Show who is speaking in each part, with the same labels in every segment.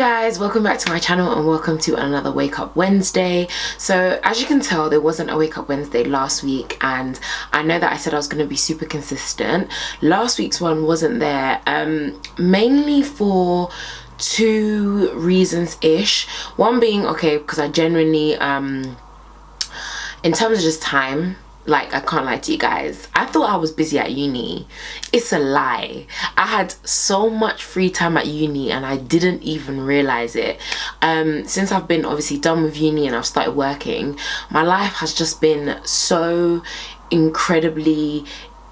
Speaker 1: guys, welcome back to my channel and welcome to another Wake Up Wednesday. So as you can tell, there wasn't a Wake Up Wednesday last week, and I know that I said I was going to be super consistent. Last week's one wasn't there, mainly for two reasons ish. One being, okay, because I genuinely in terms of just time, like, I can't lie to you guys, I thought I was busy at uni. It's a lie. I had so much free time at uni and I didn't even realize it. Since I've been obviously done with uni and I've started working, my life has just been so incredibly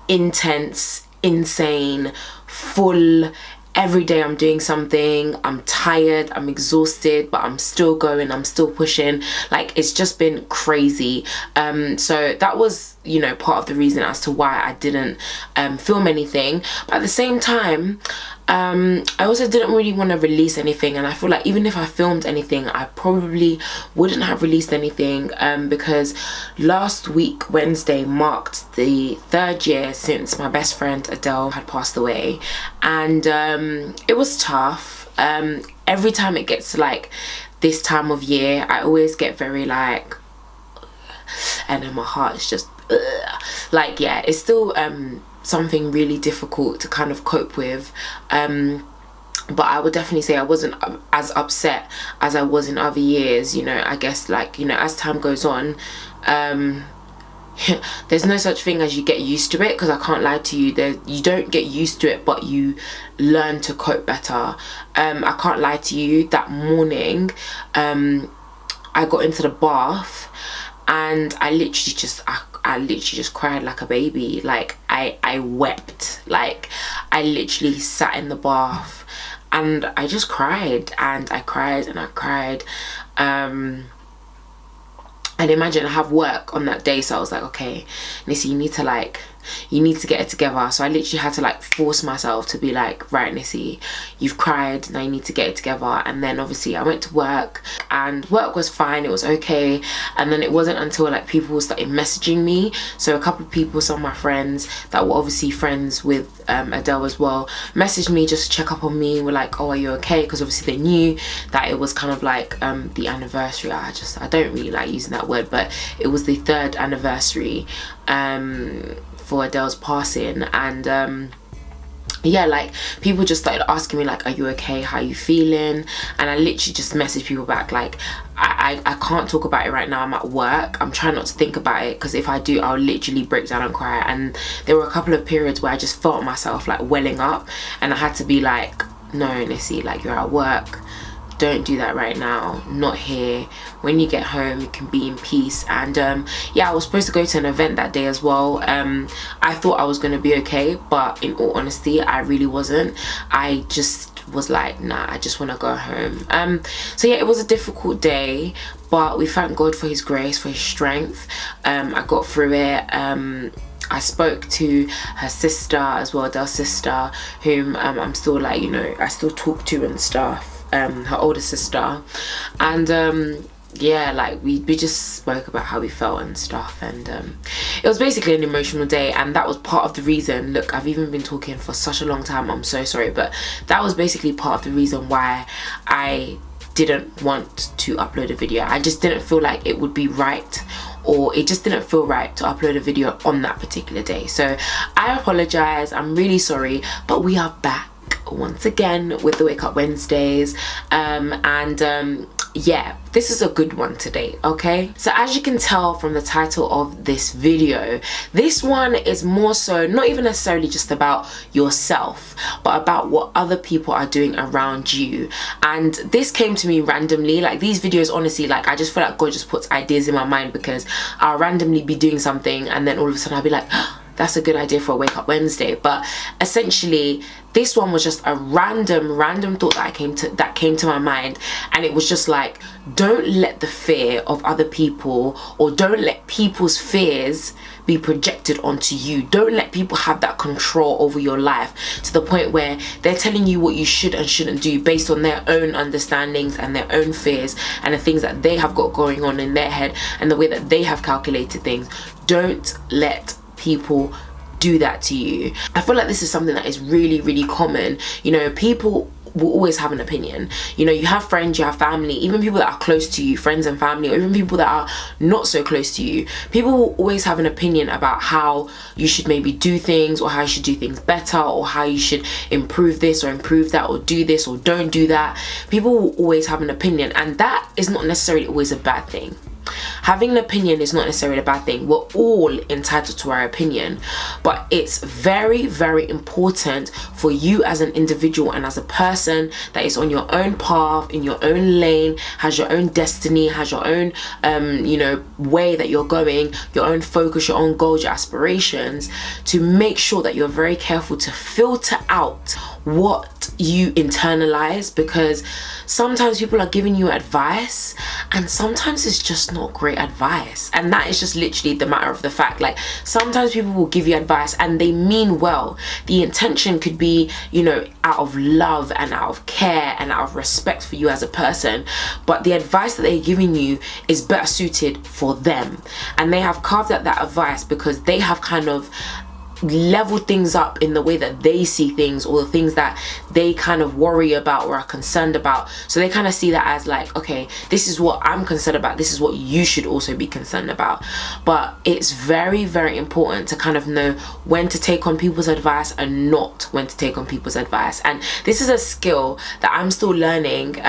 Speaker 1: intense, insane, full. Every day I'm doing something, I'm tired, I'm exhausted, but I'm still going, I'm still pushing. Like, it's just been crazy. So that was, you know, part of the reason as to why I didn't film anything. But at the same time, I also didn't really want to release anything, and I feel like even if I filmed anything, I probably wouldn't have released anything, because last week Wednesday marked the 3rd year since my best friend Adele had passed away, and it was tough. Every time it gets to like this time of year, I always get very like, and then my heart is just like, yeah, it's still something really difficult to kind of cope with, but I would definitely say I wasn't as upset as I was in other years. You know, I guess, like, you know, as time goes on, there's no such thing as you get used to it, because I can't lie to you, you don't get used to it, but you learn to cope better. I can't lie to you, that morning I got into the bath and I literally just cried like a baby. Like, I wept. Like, I literally sat in the bath and I just cried, and I cried and I cried. And imagine I have work on that day, so I was like, okay, Nissy, you need to get it together. So I literally had to like force myself to be like, right, Nissy, you've cried, now you need to get it together. And then obviously I went to work and work was fine, it was okay. And then it wasn't until like people started messaging me. So a couple of people, some of my friends that were obviously friends with Adele as well, messaged me just to check up on me. Were like, oh, are you okay? Because obviously they knew that it was kind of like the anniversary. I don't really like using that word, but it was the 3rd anniversary for Adele's passing. And yeah, like, people just started asking me like, are you okay, how are you feeling? And I literally just messaged people back like, I can't talk about it right now, I'm at work, I'm trying not to think about it, because if I do, I'll literally break down and cry. And there were a couple of periods where I just felt myself like welling up, and I had to be like, no, Nissy, like, you're at work, don't do that right now, not here. When you get home, you can be in peace. And yeah, I was supposed to go to an event that day as well. I thought I was going to be okay, but in all honesty, I really wasn't. I just was like, nah, I just want to go home. So yeah, it was a difficult day, but we thank God for his grace, for his strength. I got through it. I spoke to her sister as well, Adele's sister, whom I'm still like, you know, I still talk to and stuff. Her older sister, and yeah, like, we just spoke about how we felt and stuff. And it was basically an emotional day, and that was part of the reason. Look, I've even been talking for such a long time, I'm so sorry, but that was basically part of the reason why I didn't want to upload a video. I just didn't feel like it would be right, or it just didn't feel right to upload a video on that particular day. So I apologize, I'm really sorry, but we are back once again with the Wake Up Wednesdays, yeah, this is a good one today, okay? So as you can tell from the title of this video, this one is more so not even necessarily just about yourself, but about what other people are doing around you. And this came to me randomly. Like, these videos, honestly, like, I just feel like God just puts ideas in my mind, because I'll randomly be doing something and then all of a sudden I'll be like, oh, that's a good idea for a Wake Up Wednesday. But essentially, this one was just a random thought that came to my mind, and it was just like, don't let the fear of other people, or don't let people's fears be projected onto you. Don't let people have that control over your life to the point where they're telling you what you should and shouldn't do based on their own understandings and their own fears and the things that they have got going on in their head and the way that they have calculated things. Don't let people do that to you. I feel like this is something that is really common. You know, people will always have an opinion. You know, you have friends, you have family, even people that are close to you, friends and family, or even people that are not so close to you. People will always have an opinion about how you should maybe do things, or how you should do things better, or how you should improve this or improve that, or do this or don't do that. People will always have an opinion, and that is not necessarily always a bad thing. Having an opinion is not necessarily a bad thing. We're all entitled to our opinion, but it's very, very important for you as an individual and as a person that is on your own path, in your own lane, has your own destiny, has your own you know, way that you're going, your own focus, your own goals, your aspirations, to make sure that you're very careful to filter out what you internalize, because sometimes people are giving you advice and sometimes it's just not great advice. And that is just literally the matter of the fact. Like, sometimes people will give you advice and they mean well. The intention could be, you know, out of love and out of care and out of respect for you as a person, but the advice that they're giving you is better suited for them, and they have carved out that advice because they have kind of level things up in the way that they see things, or the things that they kind of worry about or are concerned about. So they kind of see that as like, okay, this is what I'm concerned about, this is what you should also be concerned about. But it's very, very important to kind of know when to take on people's advice and not when to take on people's advice. And this is a skill that I'm still learning.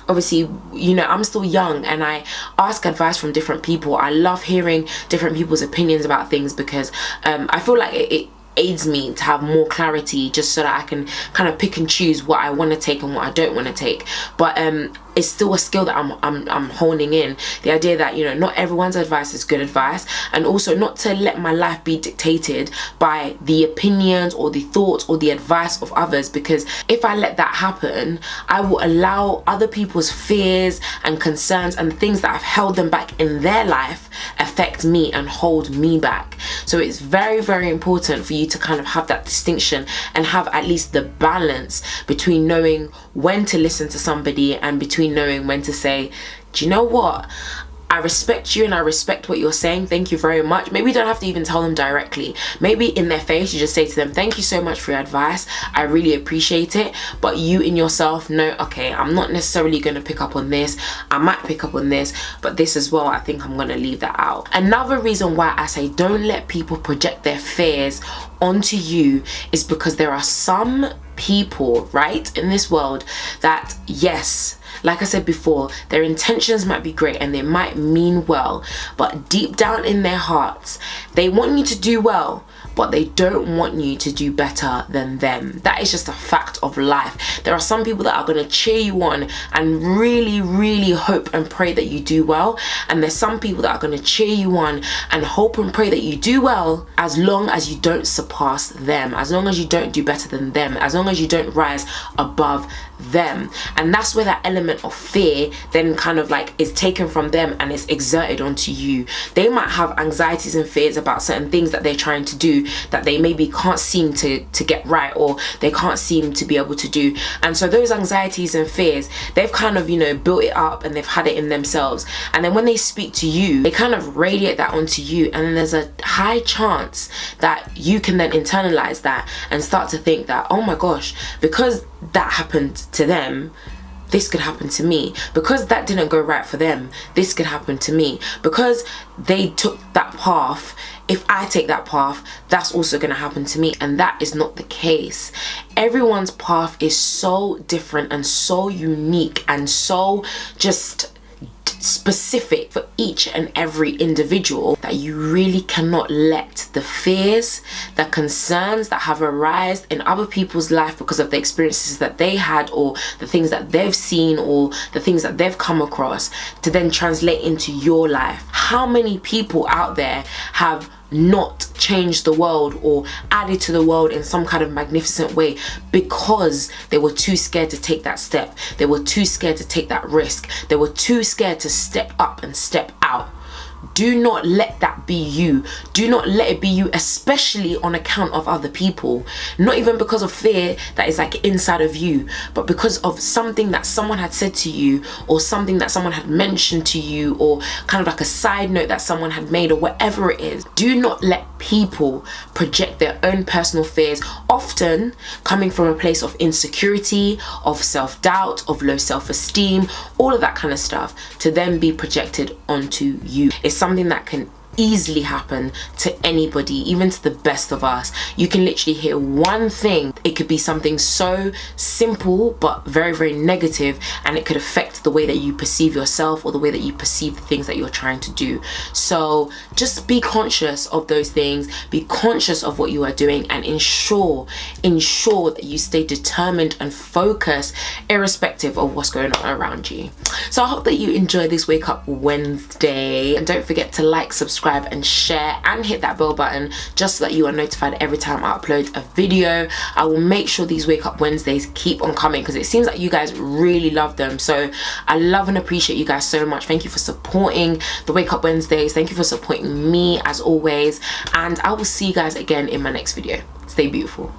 Speaker 1: Obviously, you know, I'm still young and I ask advice from different people. I love hearing different people's opinions about things, because I feel like it aids me to have more clarity, just so that I can kind of pick and choose what I want to take and what I don't want to take. But it's still a skill that I'm honing in. The idea that, you know, not everyone's advice is good advice, and also not to let my life be dictated by the opinions or the thoughts or the advice of others, because if I let that happen, I will allow other people's fears and concerns and things that have held them back in their life affect me and hold me back. So it's very, very important for you to kind of have that distinction and have at least the balance between knowing when to listen to somebody and between knowing when to say, do you know what, I respect you and I respect what you're saying, thank you very much. Maybe you don't have to even tell them directly. Maybe in their face you just say to them, thank you so much for your advice, I really appreciate it. But you in yourself know, okay, I'm not necessarily going to pick up on this, I might pick up on this, but this as well, I think I'm going to leave that out. Another reason why I say don't let people project their fears onto you is because there are some people, right, in this world that, yes, like I said before, their intentions might be great and they might mean well, but deep down in their hearts, they want you to do well, but they don't want you to do better than them. That is just a fact of life. There are some people that are going to cheer you on and really, really hope and pray that you do well, and there's some people that are going to cheer you on and hope and pray that you do well, as long as you don't surpass them, as long as you don't do better than them, as long as you don't rise above them. And that's where that element of fear then kind of like is taken from them and is exerted onto you. They might have anxieties and fears about certain things that they're trying to do that they maybe can't seem to get right, or they can't seem to be able to do. And so those anxieties and fears, they've kind of, you know, built it up and they've had it in themselves, and then when they speak to you, they kind of radiate that onto you, and then there's a high chance that you can then internalize that and start to think that, oh my gosh, because that happened to them, this could happen to me. Because that didn't go right for them, this could happen to me. Because they took that path, if I take that path, that's also going to happen to me. And that is not the case. Everyone's path is so different and so unique and so just specific for each and every individual, that you really cannot let the fears, the concerns that have arisen in other people's life because of the experiences that they had, or the things that they've seen, or the things that they've come across, to then translate into your life. How many people out there have not changed the world or added to the world in some kind of magnificent way because they were too scared to take that step, they were too scared to take that risk, they were too scared to step up and step out? Do not let that be you. Do not let it be you, especially on account of other people. Not even because of fear that is like inside of you, but because of something that someone had said to you, or something that someone had mentioned to you, or kind of like a side note that someone had made, or whatever it is. Do not let people project their own personal fears, often coming from a place of insecurity, of self-doubt, of low self-esteem, all of that kind of stuff, to then be projected onto you. It's something that can easily happen to anybody, even to the best of us. You can literally hear one thing, it could be something so simple but very, very negative, and it could affect the way that you perceive yourself or the way that you perceive the things that you're trying to do. So just be conscious of those things, be conscious of what you are doing, and ensure that you stay determined and focused irrespective of what's going on around you. So I hope that you enjoy this Wake Up Wednesday, and don't forget to like, subscribe and share, and hit that bell button just so that you are notified every time I upload a video. I will make sure these Wake Up Wednesdays keep on coming because it seems like you guys really love them. So I love and appreciate you guys so much. Thank you for supporting the Wake Up Wednesdays. Thank you for supporting me as always, and I will see you guys again in my next video. Stay beautiful.